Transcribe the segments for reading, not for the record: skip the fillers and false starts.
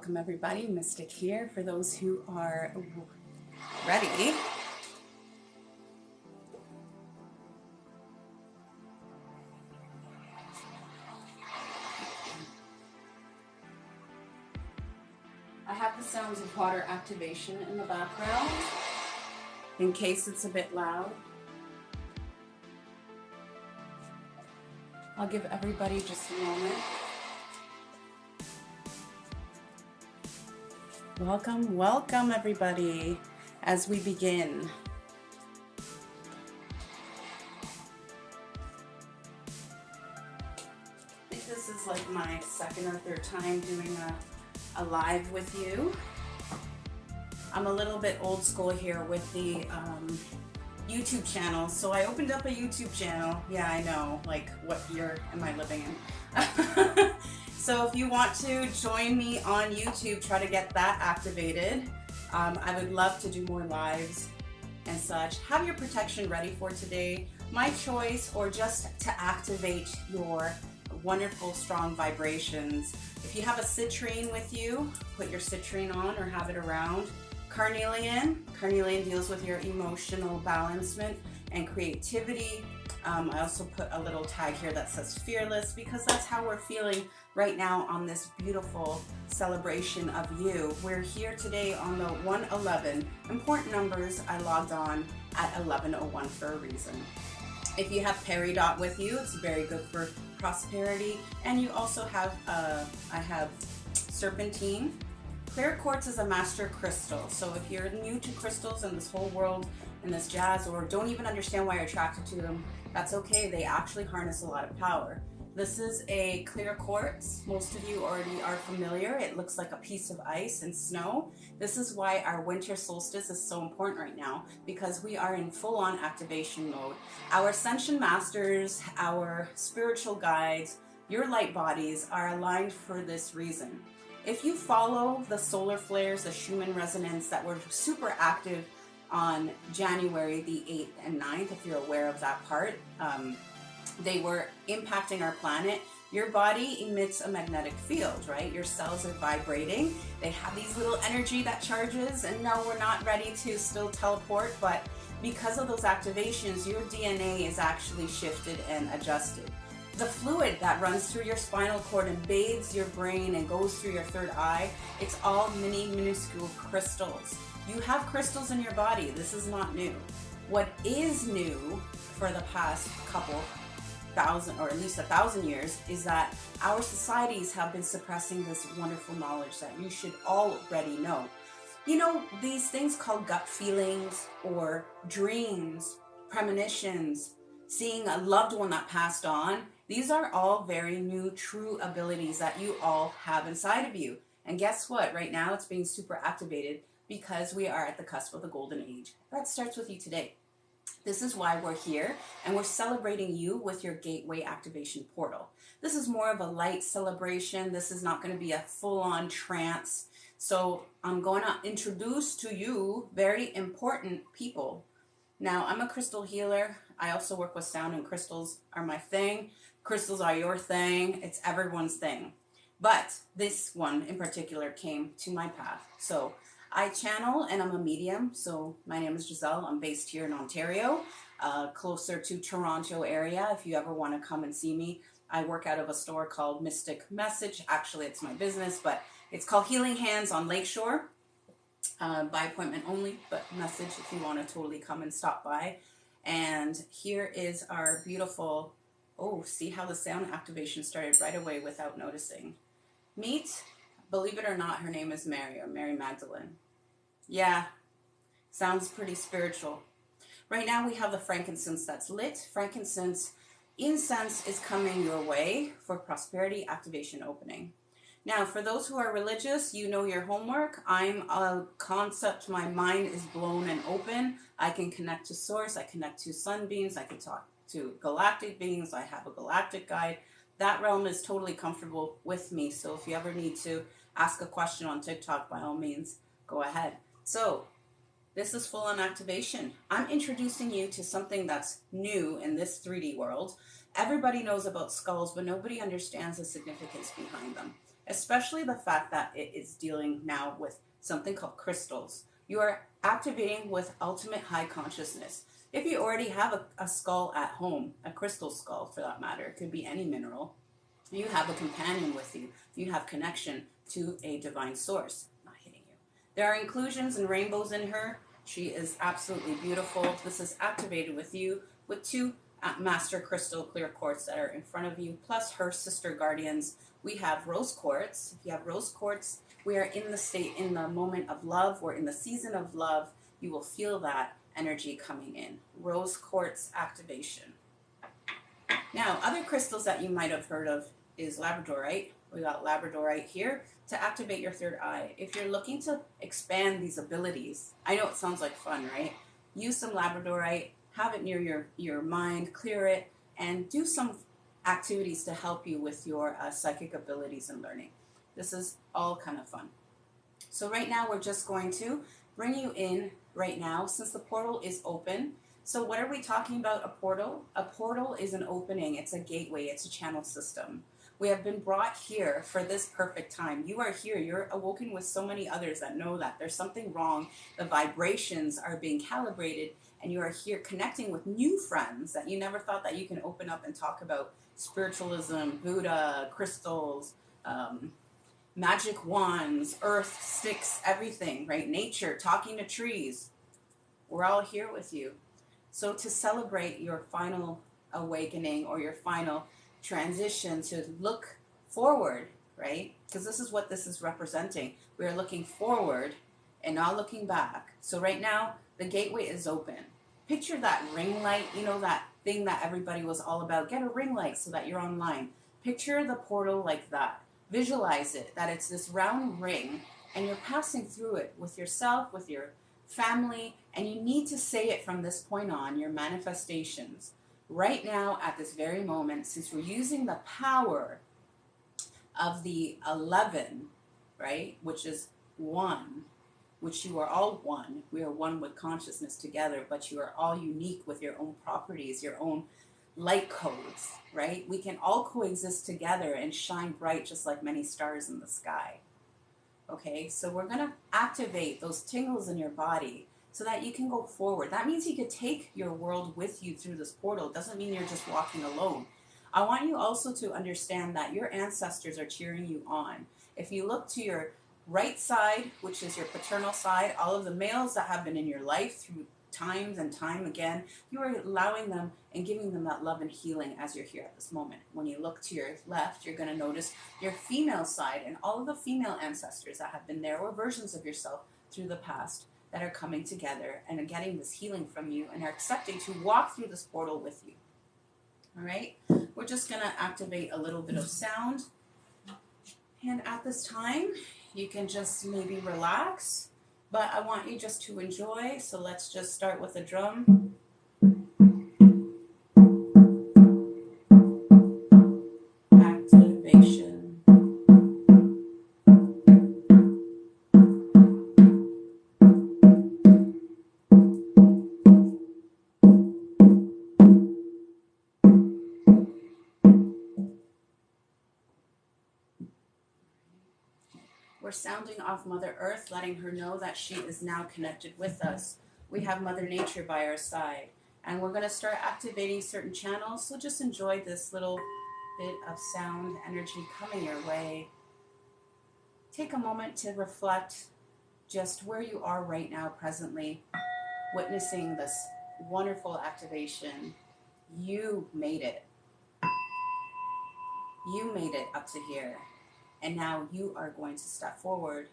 Welcome everybody, Mystic here. For those who are ready, I have the sounds of water activation in the background in case it's a bit loud. I'll give everybody just a moment. Welcome everybody as we begin. I think this is like my second or third time doing a live with you. I'm a little bit old school here with the YouTube channel. So I opened up a YouTube channel. Yeah, I know, like what year am I living in? So if you want to join me on YouTube, try to get that activated. I would love to do more lives and such. Have your protection ready for today, my choice, or just to activate your wonderful strong vibrations. If you have a citrine with you, put your citrine on or have it around. Carnelian deals with your emotional balancement and creativity. I also put a little tag here that says fearless because that's how we're feeling right now on this beautiful celebration of you. We're here today on the 111. Important numbers. I logged on at 11:01 for a reason. If you have peridot with you, it's very good for prosperity. And you also have, I have serpentine. Clear quartz is a master crystal. So if you're new to crystals and this whole world and this jazz, or don't even understand why you're attracted to them, that's okay. They actually harness a lot of power. This is a clear quartz. Most of you already are familiar. It looks like a piece of ice and snow. This is why our winter solstice is so important right now, because we are in full-on activation mode. Our ascension masters, our spiritual guides, your light bodies are aligned for this reason. If you follow the solar flares, the Schumann resonance that were super active on January the 8th and 9th, if you're aware of that part, they were impacting our planet. Your body emits a magnetic field, right? Your cells are vibrating. They have these little energy that charges, and no, we're not ready to still teleport, but because of those activations, your DNA is actually shifted and adjusted. The fluid that runs through your spinal cord and bathes your brain and goes through your third eye, it's all minuscule crystals. You have crystals in your body. This is not new. What is new for the past couple thousand, or at least 1,000 years, is that our societies have been suppressing this wonderful knowledge that you should already know. You know, these things called gut feelings or dreams, premonitions, seeing a loved one that passed on, these are all very new, true abilities that you all have inside of you. And guess what? Right now it's being super activated because we are at the cusp of the golden age. That starts with you today. This is why we're here, and we're celebrating you with your gateway activation portal. This is more of a light celebration. This is not going to be a full-on trance. So I'm going to introduce to you very important people. Now, I'm a crystal healer. I also work with sound, and crystals are my thing. Crystals are your thing. It's everyone's thing. But this one in particular came to my path. So I channel, and I'm a medium. So my name is Giselle. I'm based here in Ontario, closer to Toronto area. If you ever want to come and see me, I work out of a store called Mystic Message. Actually, it's my business, but it's called Healing Hands on Lakeshore. By appointment only, but message if you want to totally come and stop by. And here is our beautiful, oh, see how the sound activation started right away without noticing. Meet, believe it or not, her name is Mary, or Mary Magdalene. Yeah, sounds pretty spiritual. Right now we have the frankincense that's lit. Frankincense, incense is coming your way for prosperity, activation, opening. Now, for those who are religious, you know your homework. I'm a concept. My mind is blown and open. I can connect to source. I connect to sunbeams. I can talk to galactic beings. I have a galactic guide. That realm is totally comfortable with me. So if you ever need to ask a question on TikTok, by all means, go ahead. So this is full-on activation. I'm introducing you to something that's new in this 3D world. Everybody knows about skulls, but nobody understands the significance behind them, especially the fact that it is dealing now with something called crystals. You are activating with ultimate high consciousness. If you already have a skull at home, a crystal skull for that matter, it could be any mineral, you have a companion with you. You have connection to a divine source. Not hitting you. There are inclusions and rainbows in her. She is absolutely beautiful. This is activated with you with two master crystal clear quartz that are in front of you, plus her sister guardians. We have rose quartz. If you have rose quartz, we are in the state, in the moment of love. We're in the season of love. You will feel that energy coming in. Rose quartz activation. Now, other crystals that you might have heard of is labradorite. We got labradorite here to activate your third eye. If you're looking to expand these abilities, I know it sounds like fun, right? Use some labradorite, have it near your mind, clear it, and do some activities to help you with your psychic abilities and learning. This is all kind of fun. So right now we're just going to bring you in right now since the portal is open. So what are we talking about, a portal? A portal is an opening, it's a gateway, it's a channel system. We have been brought here for this perfect time. You are here, you're awoken with so many others that know that there's something wrong, the vibrations are being calibrated, and you are here connecting with new friends that you never thought that you can open up and talk about spiritualism, Buddha, crystals, magic wands, earth, sticks, everything, right? Nature, talking to trees. We're all here with you. So to celebrate your final awakening or your final transition, to look forward, right? Because this is what this is representing. We are looking forward and not looking back. So right now, the gateway is open. Picture that ring light, you know, that thing that everybody was all about. Get a ring light so that you're online. Picture the portal like that. Visualize it, that it's this round ring, and you're passing through it with yourself, with your family, and you need to say it from this point on, your manifestations. Right now, at this very moment, since we're using the power of the 11, right, which is one, which you are all one. We are one with consciousness together, but you are all unique with your own properties, your own light codes, right? We can all coexist together and shine bright just like many stars in the sky. Okay, so we're going to activate those tingles in your body so that you can go forward. That means you could take your world with you through this portal. It doesn't mean you're just walking alone. I want you also to understand that your ancestors are cheering you on. If you look to your right side, which is your paternal side, all of the males that have been in your life through times and time again, you are allowing them and giving them that love and healing as you're here at this moment. When you look to your left, you're going to notice your female side and all of the female ancestors that have been there, or versions of yourself through the past, that are coming together and are getting this healing from you and are accepting to walk through this portal with you. All right, we're just going to activate a little bit of sound, and at this time you can just maybe relax, but I want you just to enjoy. So let's just start with a drum. Activation. We're sounding off Mother Earth, letting her know that she is now connected with us. We have Mother Nature by our side. And we're going to start activating certain channels. So just enjoy this little bit of sound energy coming your way. Take a moment to reflect just where you are right now, presently, witnessing this wonderful activation. You made it. You made it up to here. And now you are going to step forward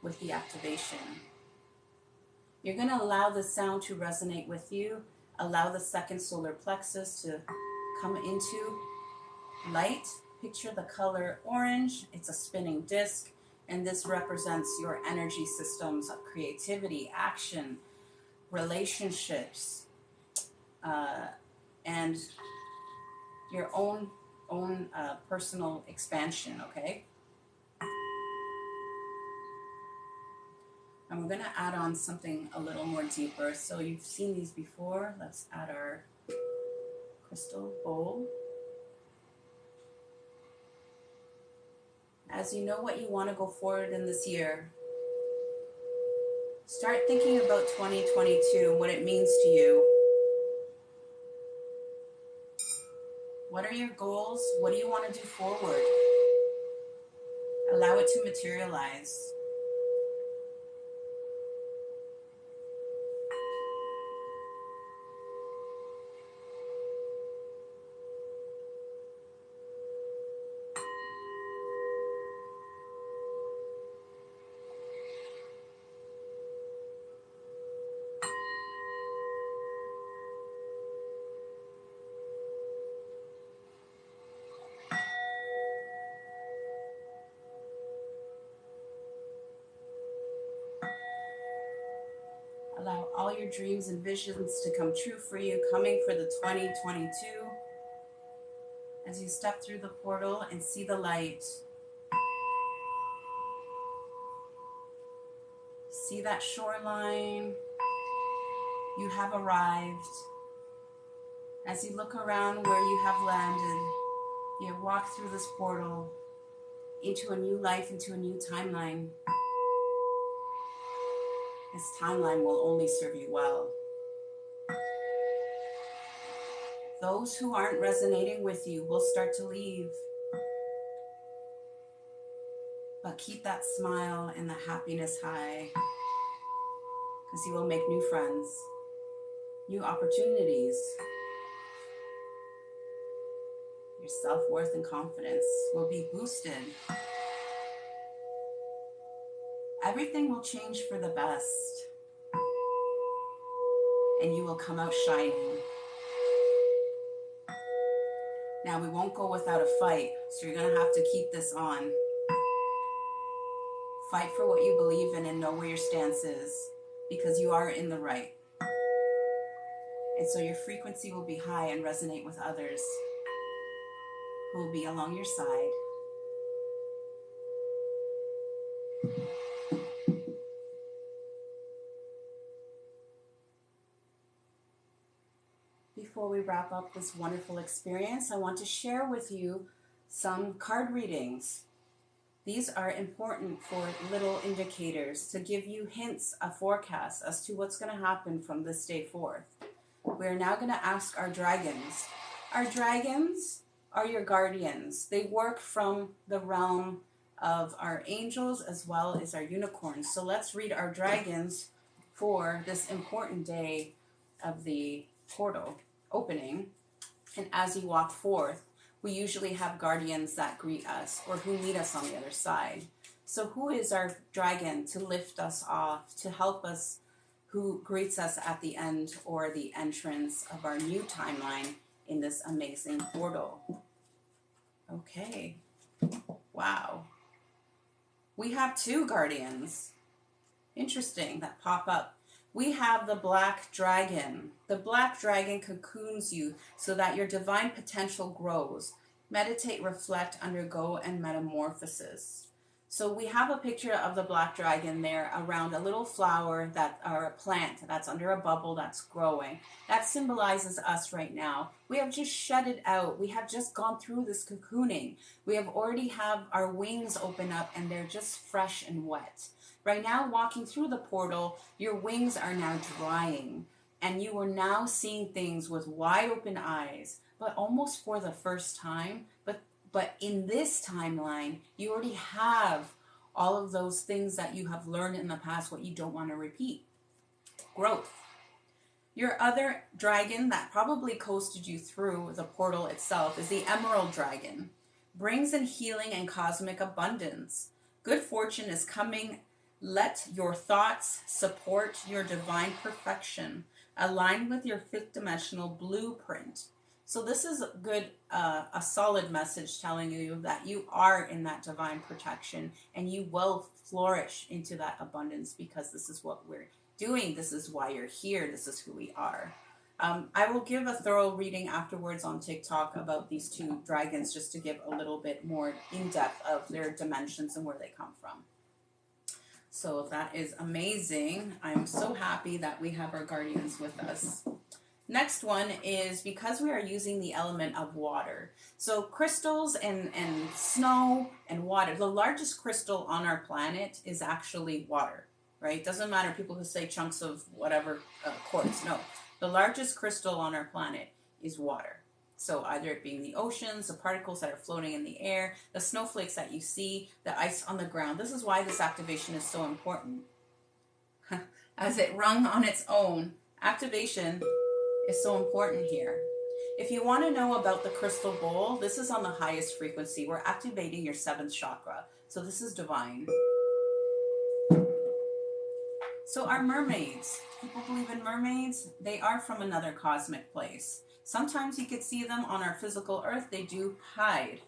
with the activation. You're going to allow the sound to resonate with you. Allow the second solar plexus to come into light. Picture the color orange. It's a spinning disc, and this represents your energy systems of creativity, action, relationships, and your own personal expansion, okay? And we're going to add on something a little more deeper. So you've seen these before. Let's add our crystal bowl. As you know what you want to go forward in this year, start thinking about 2022 and what it means to you. What are your goals? What do you want to do forward? Allow it to materialize. Allow all your dreams and visions to come true for you, coming for the 2022. As you step through the portal and see the light, see that shoreline. You have arrived. As you look around where you have landed, you walk through this portal into a new life, into a new timeline. This timeline will only serve you well. Those who aren't resonating with you will start to leave. But keep that smile and the happiness high, because you will make new friends, new opportunities. Your self-worth and confidence will be boosted. Everything will change for the best, and you will come out shining. Now, we won't go without a fight, so you're going to have to keep this on. Fight for what you believe in and know where your stance is, because you are in the right. And so your frequency will be high and resonate with others who will be along your side. Before we wrap up this wonderful experience, I want to share with you some card readings. These are important for little indicators to give you hints, a forecast as to what's going to happen from this day forth. We're now going to ask our dragons. Our dragons are your guardians. They work from the realm of our angels as well as our unicorns. So let's read our dragons for this important day of the portal opening. And as you walk forth, we usually have guardians that greet us or who meet us on the other side. So who is our dragon to lift us off, to help us, who greets us at the end or the entrance of our new timeline in this amazing portal? Okay. Wow. We have two guardians. Interesting, that pop up. We have the black dragon. The black dragon cocoons you so that your divine potential grows. Meditate, reflect, undergo, and metamorphosis. So we have a picture of the black dragon there around a little flower or a plant that's under a bubble that's growing. That symbolizes us right now. We have just shed it out. We have just gone through this cocooning. We have already have our wings open up and they're just fresh and wet. Right now, walking through the portal, your wings are now drying and you are now seeing things with wide open eyes, but almost for the first time. But in this timeline, you already have all of those things that you have learned in the past, what you don't want to repeat. Growth. Your other dragon that probably coasted you through the portal itself is the emerald dragon. Brings in healing and cosmic abundance. Good fortune is coming. Let your thoughts support your divine perfection. Align with your fifth dimensional blueprint. So this is a solid message telling you that you are in that divine protection and you will flourish into that abundance because this is what we're doing. This is why you're here. This is who we are. I will give a thorough reading afterwards on TikTok about these two dragons just to give a little bit more in-depth of their dimensions and where they come from. So that is amazing. I'm so happy that we have our guardians with us. Next one is because we are using the element of water. So crystals and snow and water. The largest crystal on our planet is actually water, right? Doesn't matter people who say chunks of whatever quartz. No, the largest crystal on our planet is water. So either it being the oceans, the particles that are floating in the air, the snowflakes that you see, the ice on the ground. This is why this activation is so important. As it rung on its own, activation is so important here. If you want to know about the crystal bowl, this is on the highest frequency. We're activating your 7th chakra. So this is divine. So our mermaids, people believe in mermaids, they are from another cosmic place. Sometimes you could see them on our physical earth. They do hide,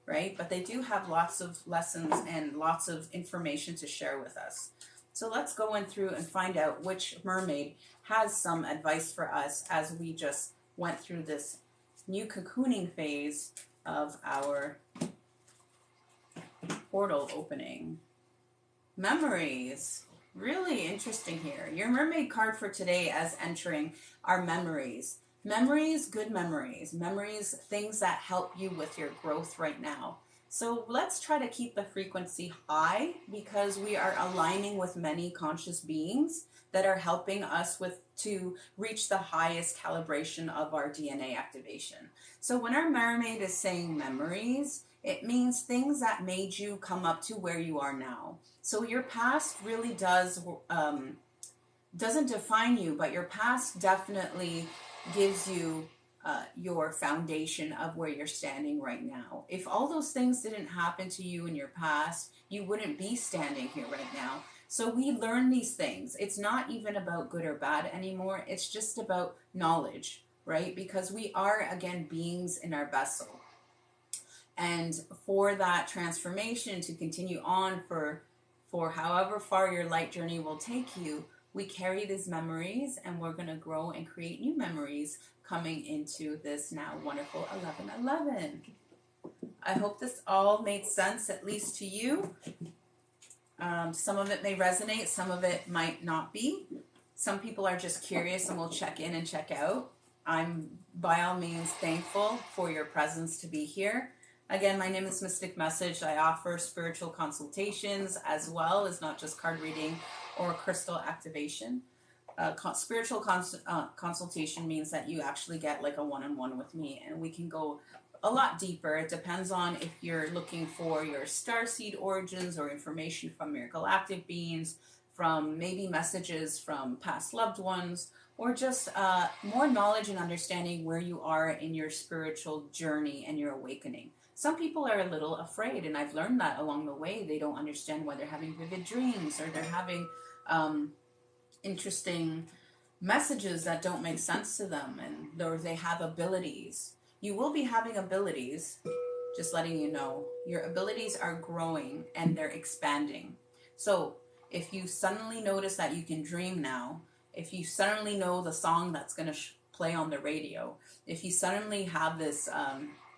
right? But they do have lots of lessons and lots of information to share with us. So let's go in through and find out which mermaid has some advice for us as we just went through this new cocooning phase of our portal opening. Memories. Really interesting here. Your mermaid card for today as entering are memories. Memories, good memories. Memories, things that help you with your growth right now. So let's try to keep the frequency high because we are aligning with many conscious beings that are helping us to reach the highest calibration of our DNA activation. So when our mermaid is saying memories, it means things that made you come up to where you are now. So your past really doesn't define you, but your past definitely gives you your foundation of where you're standing right now. If all those things didn't happen to you in your past, you wouldn't be standing here right now. So we learn these things. It's not even about good or bad anymore. It's just about knowledge, right? Because we are, again, beings in our vessel. And for that transformation to continue on for however far your light journey will take you, we carry these memories and we're going to grow and create new memories coming into this now wonderful 1111. I hope this all made sense, at least to you. Some of it may resonate, some of it might not be. Some people are just curious and will check in and check out. I'm by all means thankful for your presence to be here. Again, my name is Mystic Message. I offer spiritual consultations as well as not just card reading or crystal activation. Spiritual consultation means that you actually get like a one-on-one with me and we can go a lot deeper. It depends on if you're looking for your starseed origins or information from your galactic beings, from maybe messages from past loved ones, or just more knowledge and understanding where you are in your spiritual journey and your awakening. Some people are a little afraid, and I've learned that along the way. They don't understand why they're having vivid dreams or they're having interesting messages that don't make sense to them, or they have abilities. You will be having abilities, just letting you know. Your abilities are growing and they're expanding. So if you suddenly notice that you can dream now, if you suddenly know the song that's going to play on the radio, if you suddenly have this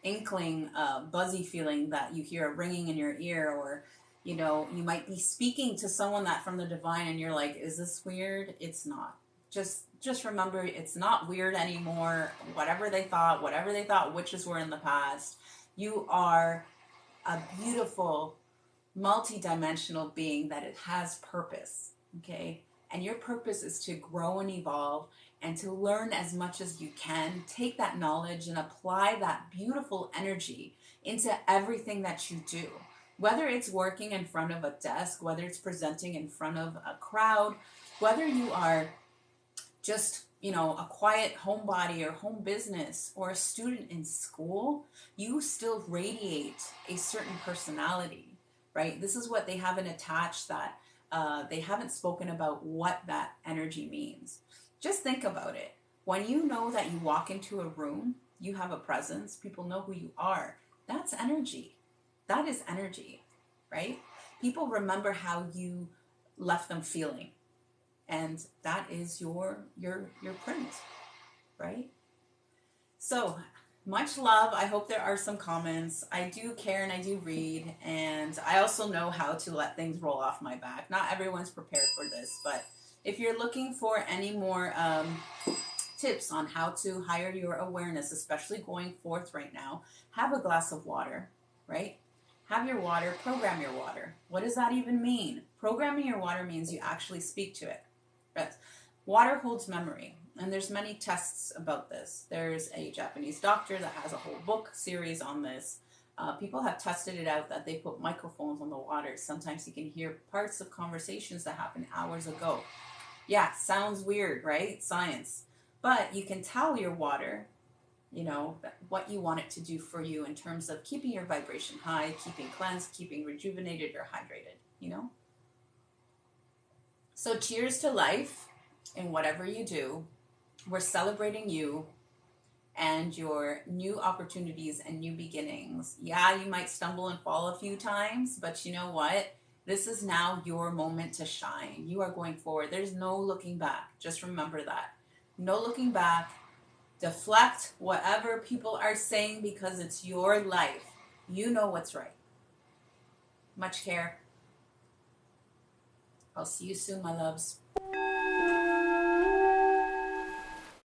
inkling, buzzy feeling that you hear a ringing in your ear, or you know, you might be speaking to someone that from the divine and you're like, is this weird? It's not. Just remember, it's not weird anymore. Whatever they thought witches were in the past, you are a beautiful, multi-dimensional being that it has purpose, okay? And your purpose is to grow and evolve and to learn as much as you can. Take that knowledge and apply that beautiful energy into everything that you do. Whether it's working in front of a desk, whether it's presenting in front of a crowd, whether you are just, you know, a quiet homebody or home business or a student in school, you still radiate a certain personality, right? This is what they haven't attached, that they haven't spoken about what that energy means. Just think about it. When you know that you walk into a room, you have a presence, people know who you are. That's energy. That is energy, right? People remember how you left them feeling. And that is your print, right? So much love. I hope there are some comments. I do care and I do read, and I also know how to let things roll off my back. Not everyone's prepared for this, but if you're looking for any more tips on how to higher your awareness, especially going forth right now. Have a glass of water, right? Have your water, program your water. What does that even mean? Programming your water means you actually speak to it. Yes. Water holds memory, and there's many tests about this. There's a Japanese doctor that has a whole book series on this. People have tested it out that they put microphones on the water. Sometimes you can hear parts of conversations that happened hours ago. Yeah, sounds weird, right? Science. But you can tell your water, you know, what you want it to do for you in terms of keeping your vibration high, keeping cleansed, keeping rejuvenated or hydrated, you know? So cheers to life in whatever you do. We're celebrating you and your new opportunities and new beginnings. Yeah, you might stumble and fall a few times, but you know what? This is now your moment to shine. You are going forward. There's no looking back. Just remember that. No looking back. Deflect whatever people are saying because it's your life. You know what's right. Much care. I'll see you soon, my loves.